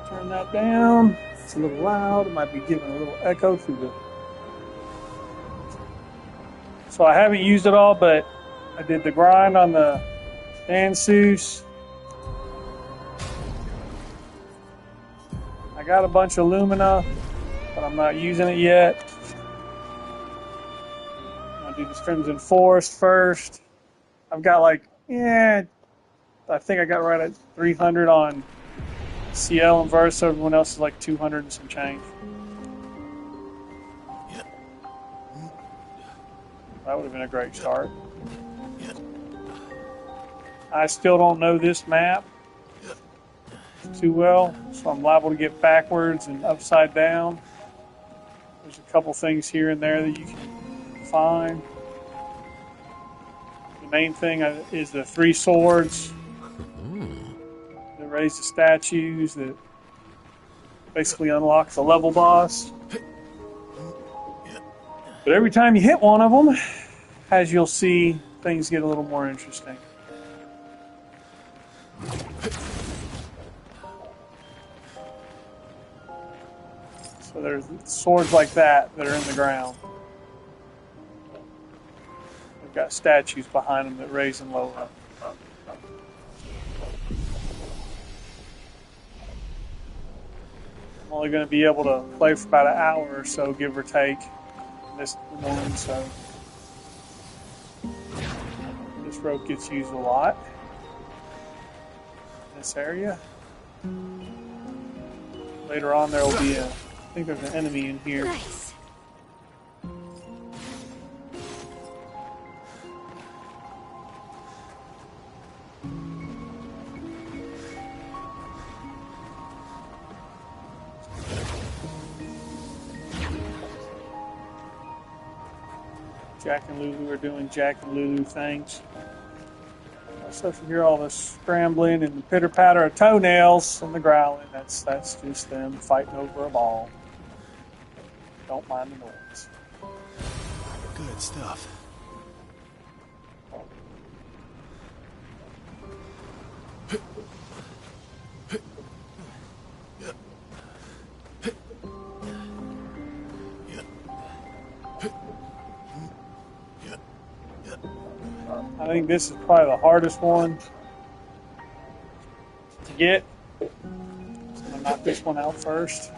Turn that down. It's a little loud. It might be giving a little echo through the... So I haven't used it all, but I did the grind on the Danseus. I got a bunch of Lumina, but I'm not using it yet. I'm going to do this Crimson Forest first. I've got I think I got right at 300 on CL and Versa. Everyone else is like 200 and some change. That would have been a great start. I still don't know this map too well, so I'm liable to get backwards and upside down. There's a couple things here and there that you can find. The main thing is the 3 swords that raise the statues that basically unlocks the level boss. But every time you hit one of them, as you'll see, things get a little more interesting. So there's swords like that are in the ground. They've got statues behind them that raise and lower. I'm only going to be able to play for about an hour or so, give or take, this one, so this rope gets used a lot in this area. Later on there will be I think there's an enemy in here. Nice. Jack and Lulu are doing Jack and Lulu things. So if you hear all the scrambling and the pitter-patter of toenails and the growling, that's just them fighting over a ball. Don't mind the noise. Good stuff. I think this is probably the hardest one to get. So I'm going to knock this one out first.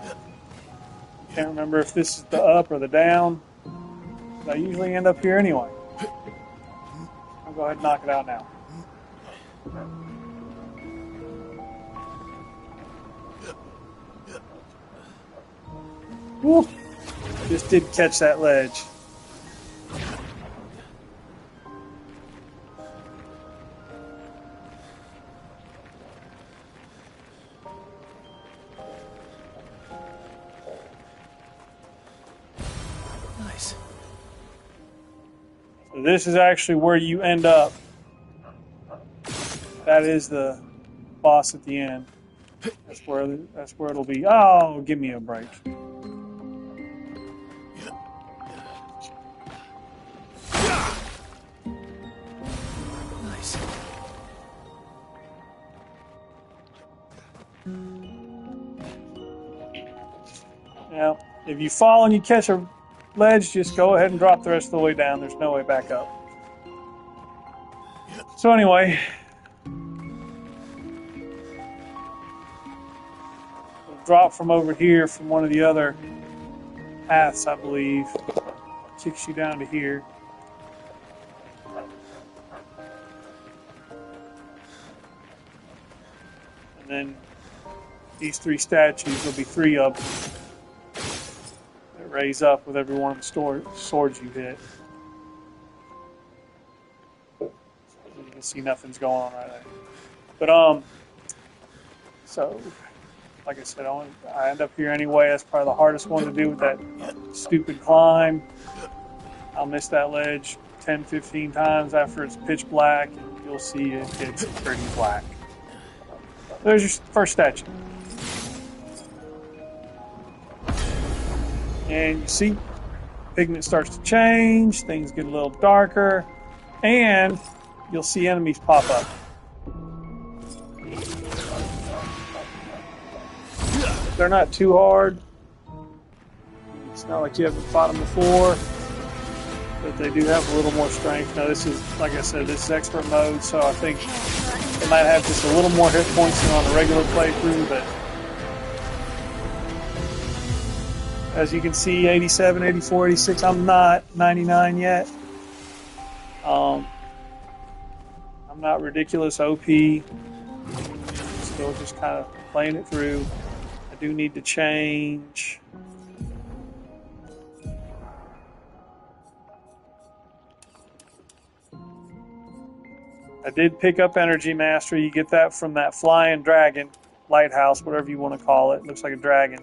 Can't remember if this is the up or the down. But I usually end up here anyway. I'll go ahead and knock it out now. Woo. Just did catch that ledge. This is actually where you end up. That is the boss at the end. That's where it'll be. Oh, give me a break. Nice. Now, if you fall and you catch a ledge, just go ahead and drop the rest of the way down. There's no way back up. So anyway, we'll drop from over here from one of the other paths, I believe. Kicks you down to here. And then these 3 statues, there'll be 3 of them. Raise up with every one of the swords you hit. You can see nothing's going on right there. But so like I said, I end up here anyway. That's probably the hardest one to do with that stupid climb. I'll miss that ledge 10, 15 times after it's pitch black, and you'll see it gets pretty black. There's your first statue. And you see, pigment starts to change, things get a little darker, and you'll see enemies pop up. They're not too hard. It's not like you haven't fought them before, but they do have a little more strength. Now this is, like I said, this is expert mode, so I think they might have just a little more hit points than on a regular playthrough, but as you can see, 87, 84, 86, I'm not 99 yet. I'm not ridiculous OP. Still just kind of playing it through. I do need to change. I did pick up Energy Mastery. You get that from that flying dragon, lighthouse, whatever you want to call it. Looks like a dragon.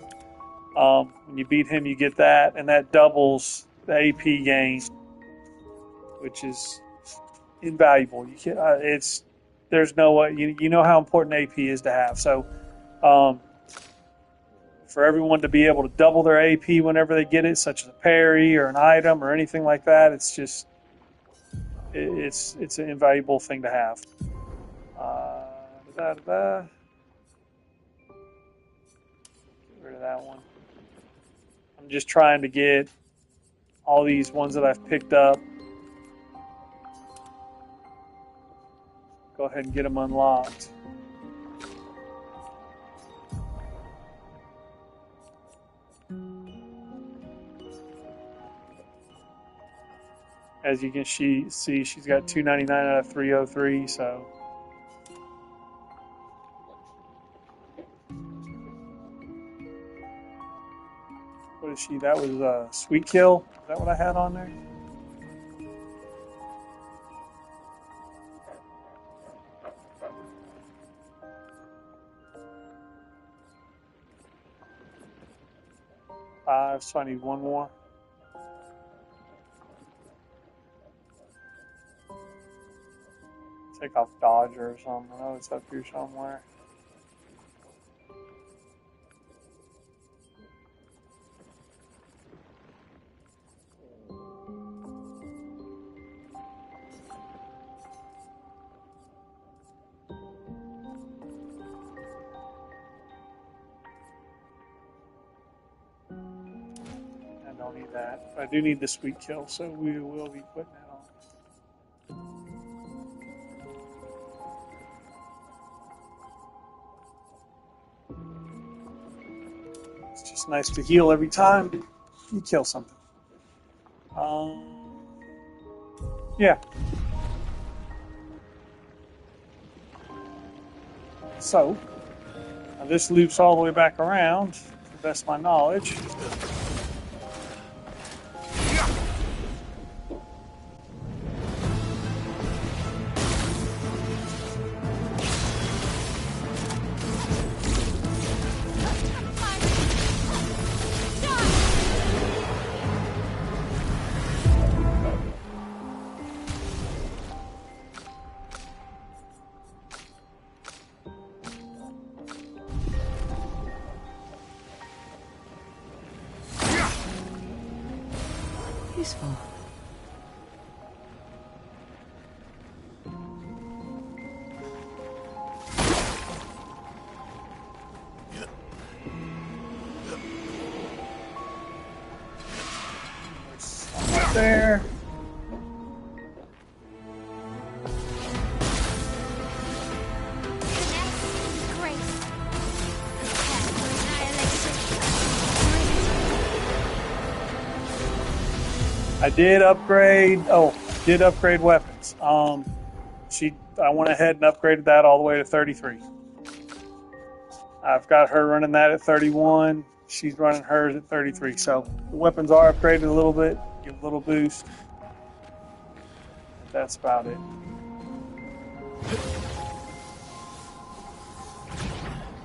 When you beat him, you get that, and that doubles the AP gain, which is invaluable. You can, there's no way you know how important AP is to have. So, for everyone to be able to double their AP whenever they get it, such as a parry or an item or anything like that, it's just it's an invaluable thing to have. Get rid of that one. I'm just trying to get all these ones that I've picked up. Go ahead and get them unlocked. As you can see, she's got 299 out of 303, so. What is she? That was a Sweet Kill. Is that what I had on there? Five, so I need one more. Take off Dodger or something. I know it's up here somewhere. I don't need that. I do need the Sweet Kill, so we will be putting that on. It's just nice to heal every time you kill something. Yeah. So, now this loops all the way back around, to the best of my knowledge. Useful. There. I did upgrade. Oh, did upgrade weapons. I went ahead and upgraded that all the way to 33. I've got her running that at 31. She's running hers at 33. So the weapons are upgraded a little bit, give a little boost. That's about it.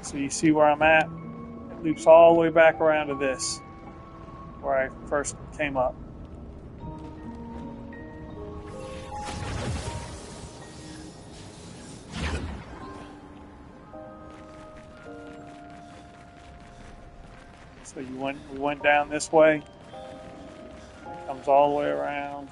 So you see where I'm at? It loops all the way back around to this, where I first came up. So we went down this way. It comes all the way around.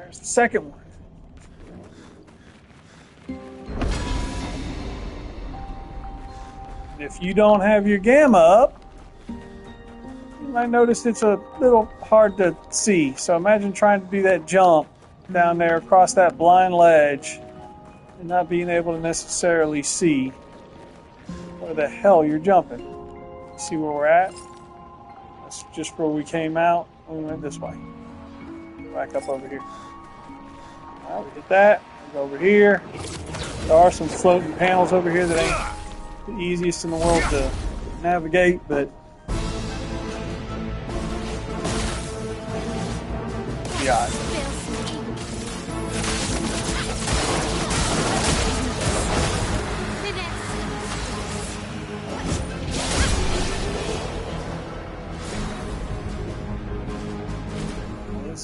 There's the second one. And if you don't have your gamma up, you might notice it's a little hard to see. So imagine trying to do that jump down there across that blind ledge and not being able to necessarily see where the hell you're jumping. See where we're at? That's just where we came out when we went this way. Back up over here. All right, we hit that. We go over here. There are some floating panels over here that ain't the easiest in the world to navigate, but yeah.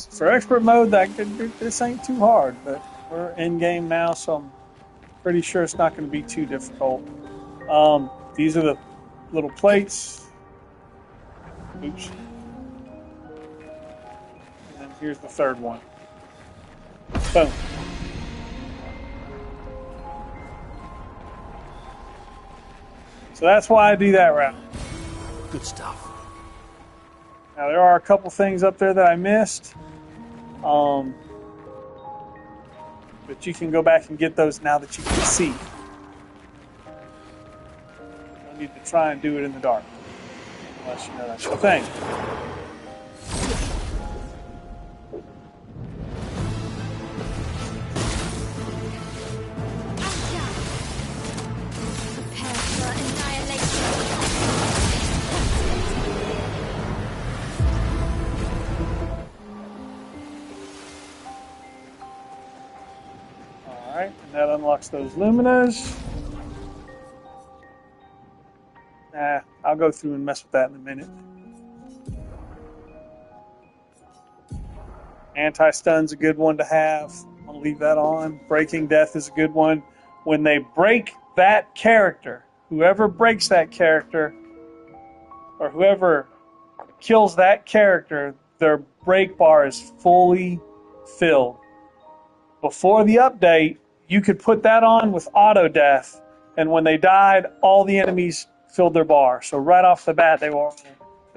For expert mode, this ain't too hard, but we're in game now, so I'm pretty sure it's not going to be too difficult. These are the little plates. Oops. And then here's the third one. Boom. So that's why I do that route. Good stuff. Now there are a couple things up there that I missed. But you can go back and get those now that you can see. You don't need to try and do it in the dark. Unless you know that's your thing. Prepare for annihilation. Alright, and that unlocks those Luminas. I'll go through and mess with that in a minute. Anti-stun's a good one to have. I'll leave that on. Breaking Death is a good one. When they break that character, whoever breaks that character, or whoever kills that character, their break bar is fully filled. Before the update, you could put that on with auto death, and when they died, all the enemies filled their bar. So right off the bat, they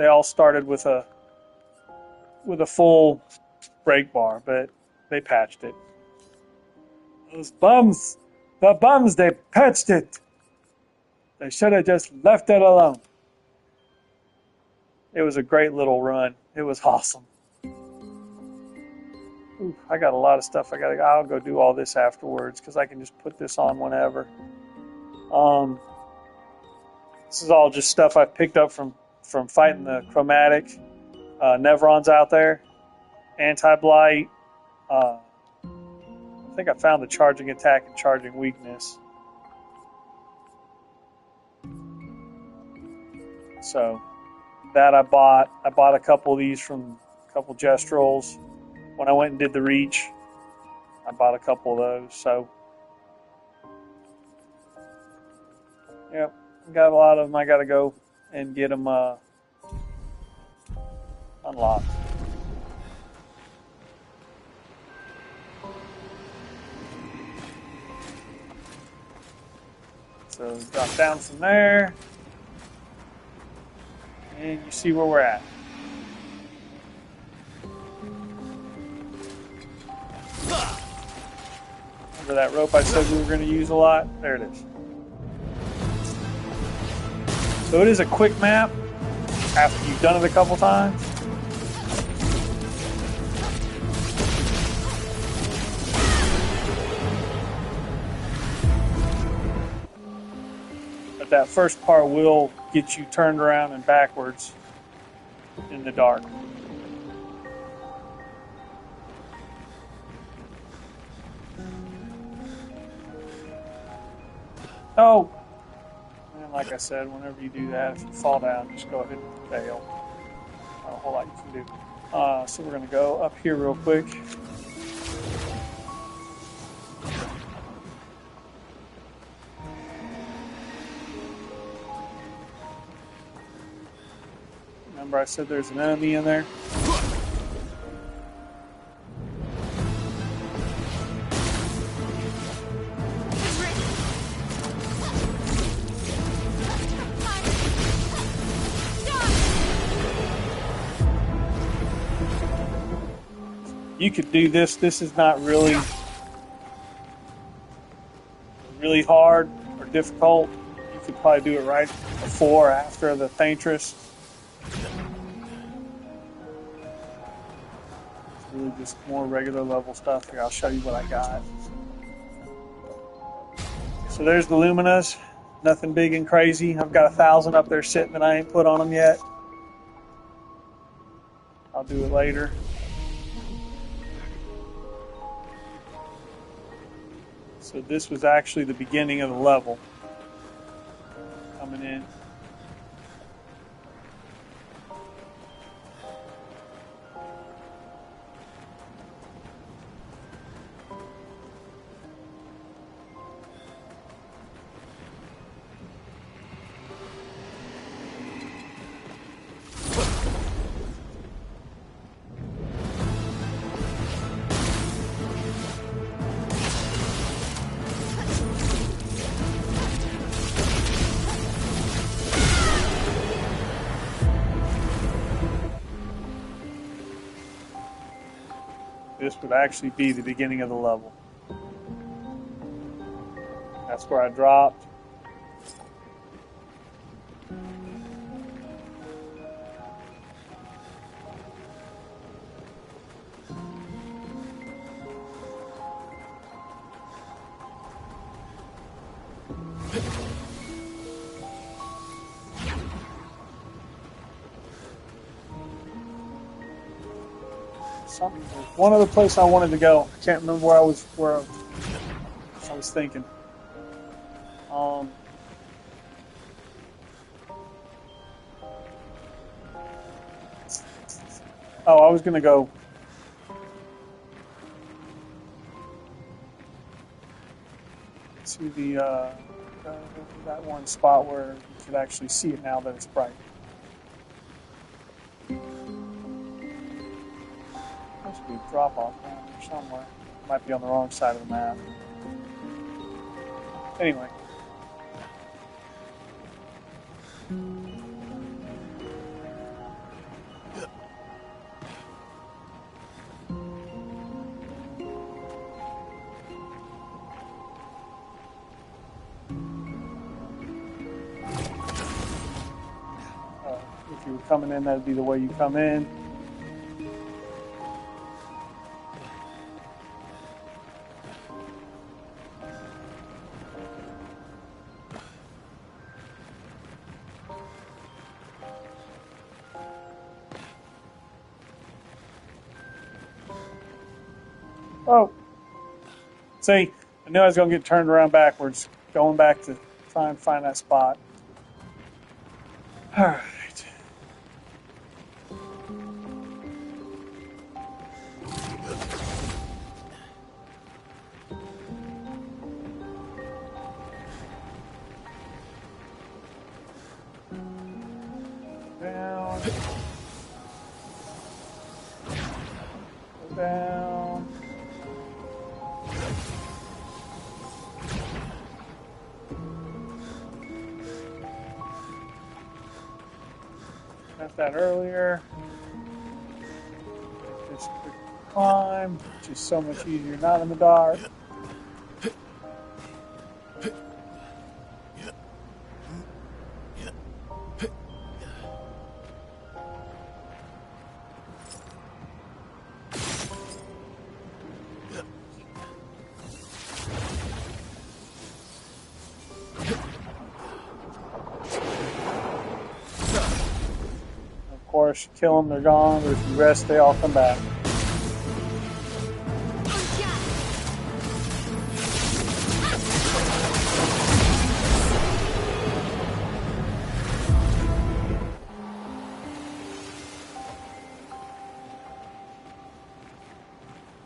all started with a full break bar, but they patched it. Those bums, they patched it. They should have just left it alone. It was a great little run. It was awesome. Ooh, I got a lot of stuff. I'll go do all this afterwards because I can just put this on whenever. This is all just stuff I've picked up from fighting the chromatic Nevrons out there. Anti-blight. I think I found the charging attack and charging weakness. So that I bought. I bought a couple of these from a couple Gestrals. When I went and did the Reach, I bought a couple of those. So, yep, got a lot of them. I got to go and get them unlocked. So drop down from there, and you see where we're at. Remember that rope I said we were going to use a lot? There it is. So it is a quick map after you've done it a couple times. But that first part will get you turned around and backwards in the dark. Oh, and like I said, whenever you do that, if you fall down, just go ahead and fail. Not a whole lot you can do. So we're going to go up here real quick. Remember I said there's an enemy in there? You could do this. This is not really hard or difficult. You could probably do it right before or after the Thantress. It's really just more regular level stuff here. I'll show you what I got. So there's the Luminas. Nothing big and crazy. I've got 1,000 up there sitting that I ain't put on them yet. I'll do it later. So this was actually the beginning of the level coming in. This would actually be the beginning of the level. That's where I dropped. One other place I wanted to go. I can't remember where I was thinking. Oh, I was gonna go. To the that one spot where you could actually see it now that it's bright. Must be a drop-off down there somewhere. Might be on the wrong side of the map. Anyway. If you were coming in, that'd be the way you come in. Oh, see, I knew I was going to get turned around backwards, going back to try and find that spot. All right. Down. Go down. Got that earlier. Just quick climb, which is so much easier not in the dark. Of course, you kill them, they're gone, but if you rest, they all come back.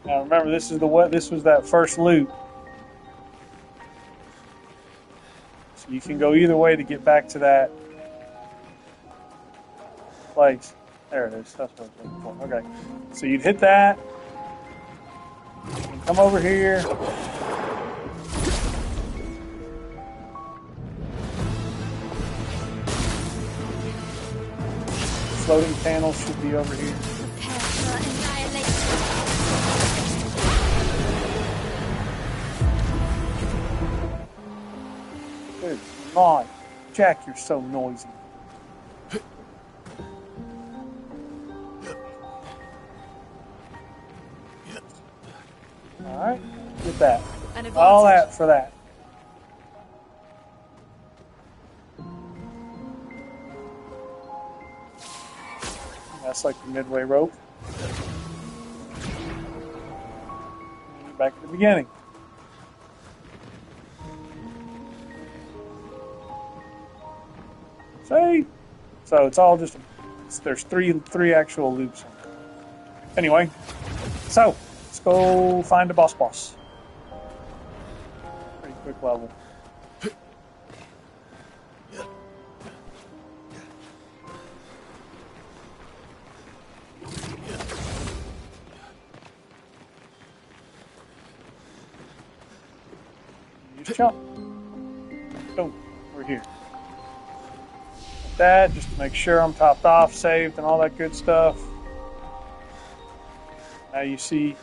Now remember, this was that first loop. So you can go either way to get back to that place. There it is. That's what I was looking for. Okay. So you'd hit that. And come over here. Floating panel should be over here. Prepare for annihilation. God, Jack, you're so noisy. All right, get that. An advantage. All that for that. That's like the midway rope. Back at the beginning. See? So it's all just, there's three actual loops. Anyway, so let's go find the boss. Pretty quick level. Just jump. Boom. We're here. Like that, just to make sure I'm topped off, saved, and all that good stuff. Now you see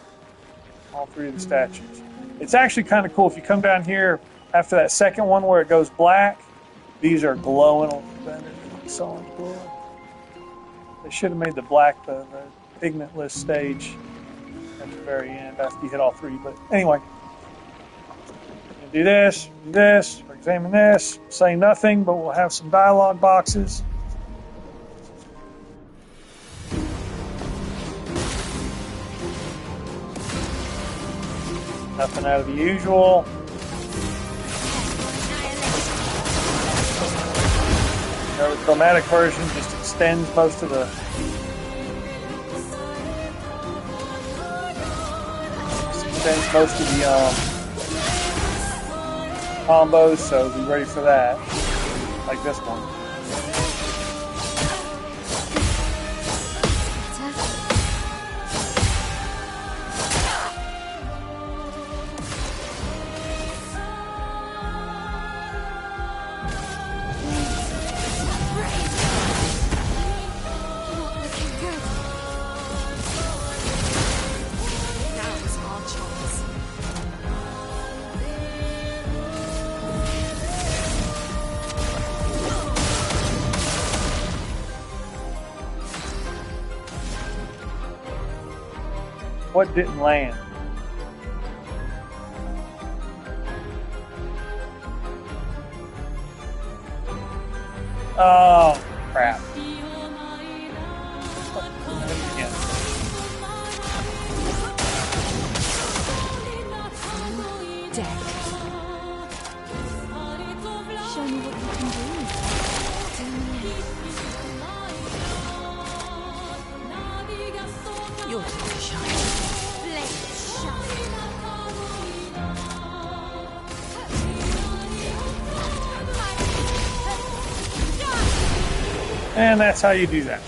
all three of the statues. It's actually kind of cool. If you come down here after that second one where it goes black, these are glowing a little better. So much glowing. They should have made the black the pigmentless stage at the very end after you hit all three. But anyway, do this, or examine this, say nothing, but we'll have some dialogue boxes. Nothing out of the usual. The chromatic version just extends most of the combos, so be ready for that, like this one. What didn't land? Oh, crap. Deck. Show me what you can do. You're too shy. And that's how you do that.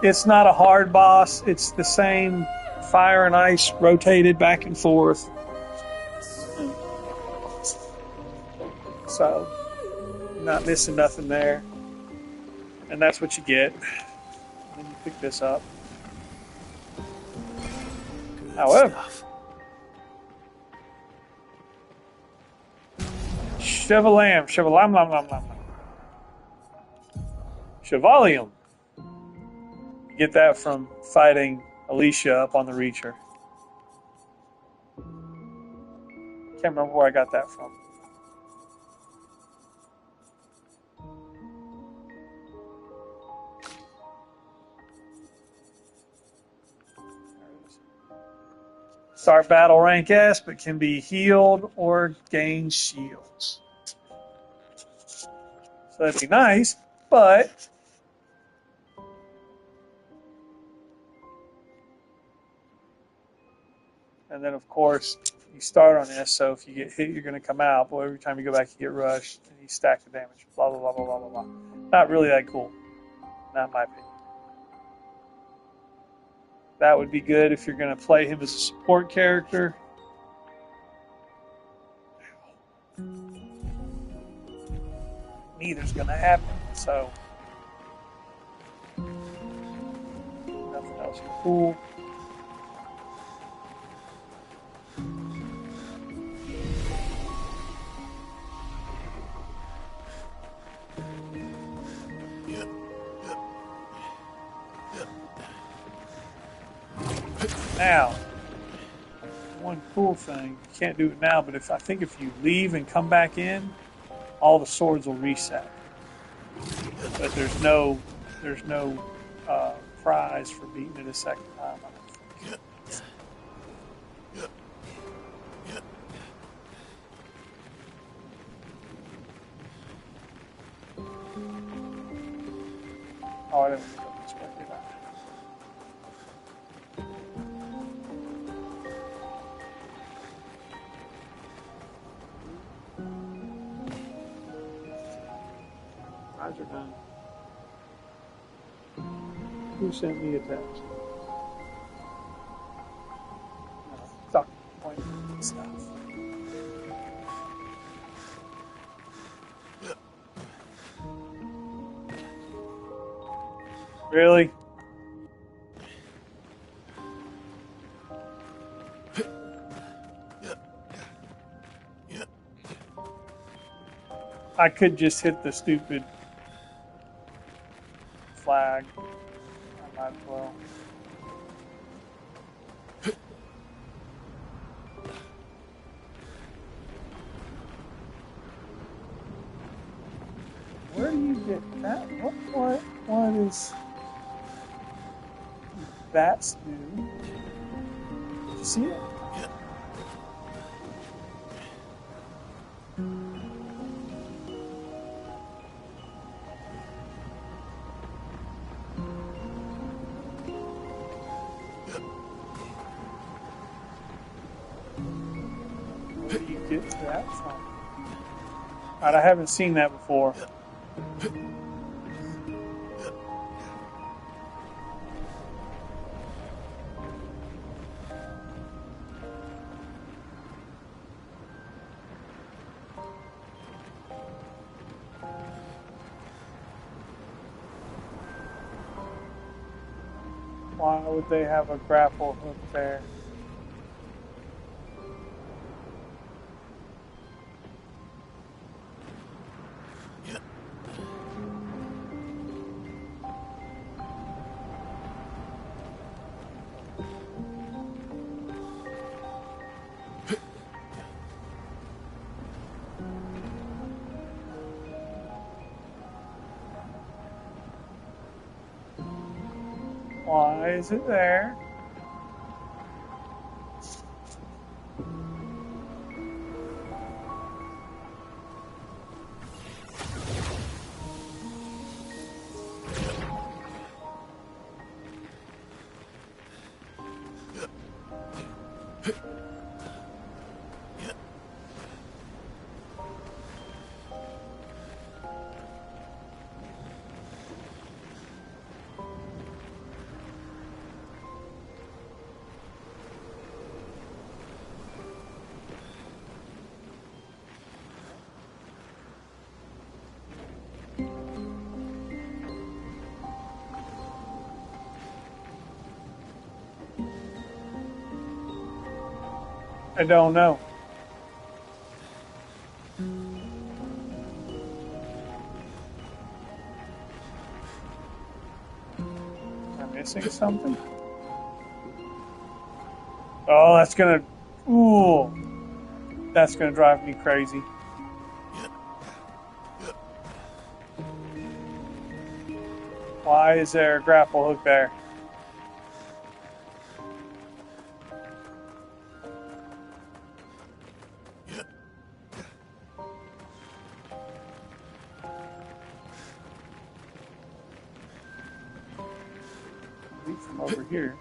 It's not a hard boss. It's the same fire and ice rotated back and forth. So, you're not missing nothing there. And that's what you get. Then you pick this up. However, Chevalium. You get that from fighting Alicia up on the Reacher. Can't remember where I got that from. Start battle rank S, but can be healed or gain shields. So that'd be nice, but and then of course you start on S, so if you get hit, you're going to come out. But every time you go back, you get rushed, and you stack the damage. Blah blah blah blah blah blah blah. Not really that cool, not in my opinion. That would be good if you're going to play him as a support character. Neither's going to happen, so nothing else cool. Now, one cool thing, you can't do it now, but I think if you leave and come back in, all the swords will reset. But there's no prize for beating it a second time. I don't think. Oh, I didn't go this way, did I? Eyes are done. Who sent me a text? Stop pointing at stuff. Really? I could just hit the stupid flag. I might as well. Where do you get that? What is bats do? Did you see it? Where do you get that from? Right, I haven't seen that before. Why would they have a grapple hook there? Why is it there? I don't know. Am I missing something? Oh, that's gonna drive me crazy. Why is there a grapple hook there? From over here.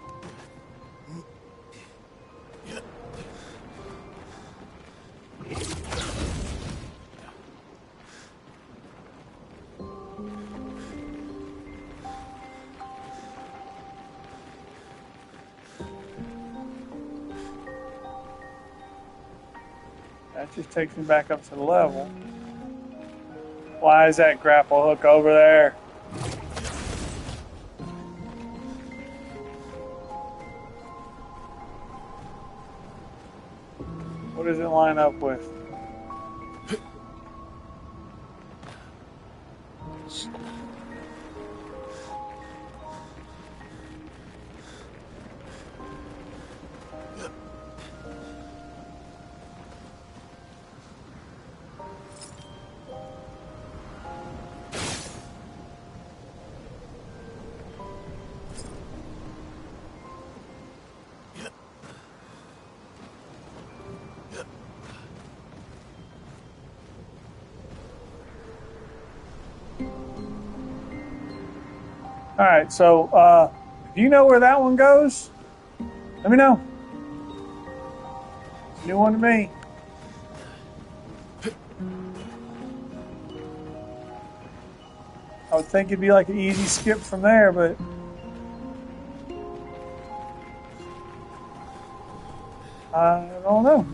That just takes me back up to the level. Why is that grapple hook over there? What does it line up with? All right, so if you know where that one goes, let me know. It's a new one to me. I would think it'd be like an easy skip from there, but I don't know.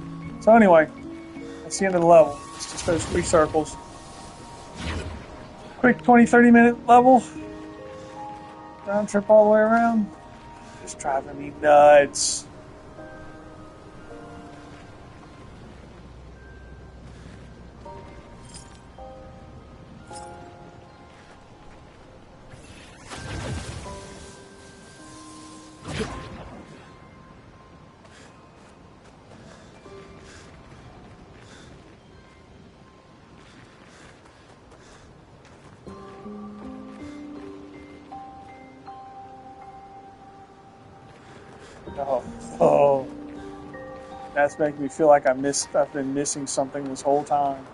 So anyway, that's the end of the level. It's just those 3 circles. Quick 20-30 minute level. Round trip all the way around. Just driving me nuts. Oh, that's making me feel like I've been missing something this whole time.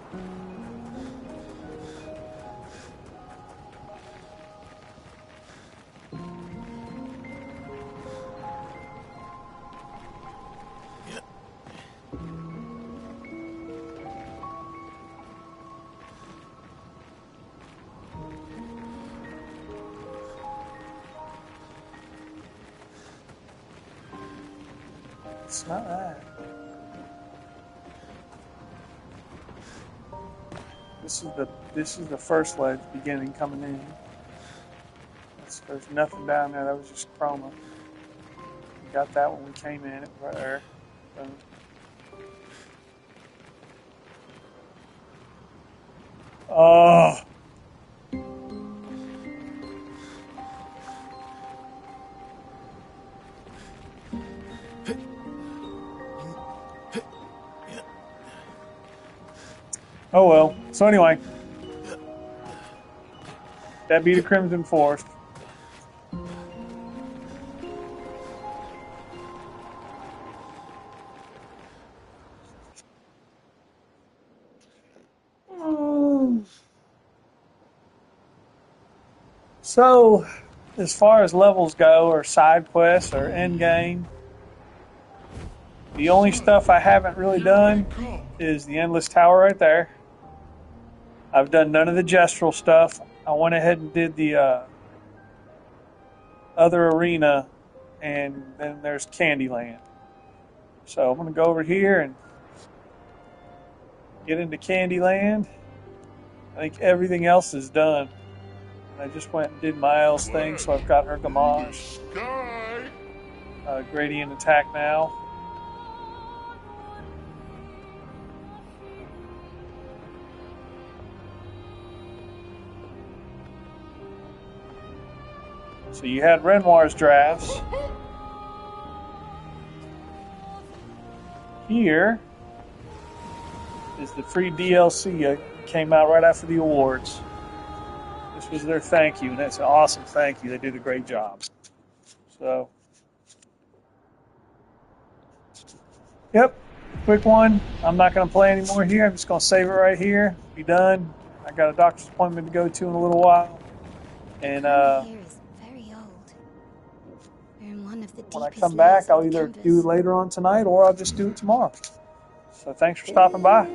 It's not that. This is the first ledge beginning coming in. There's nothing down there. That was just chroma. We got that when we came in. It was right there. Boom. Oh. Oh well. So anyway, that be the Crimson Forest. So, as far as levels go, or side quests, or end game, the only stuff I haven't really done is the Endless Tower right there. I've done none of the Gestural stuff. I went ahead and did the other arena, and then there's Candyland. So I'm going to go over here and get into Candyland. I think everything else is done. I just went and did Miles' thing, so I've got her Gamage. Gradient attack now. So you had Renoir's drafts. Here is the free DLC that came out right after the awards. This was their thank you, and that's an awesome thank you. They did a great job. So, yep, quick one. I'm not going to play anymore here. I'm just going to save it right here. Be done. I got a doctor's appointment to go to in a little while. And when I come back, I'll either do it later on tonight or I'll just do it tomorrow. So thanks for stopping by.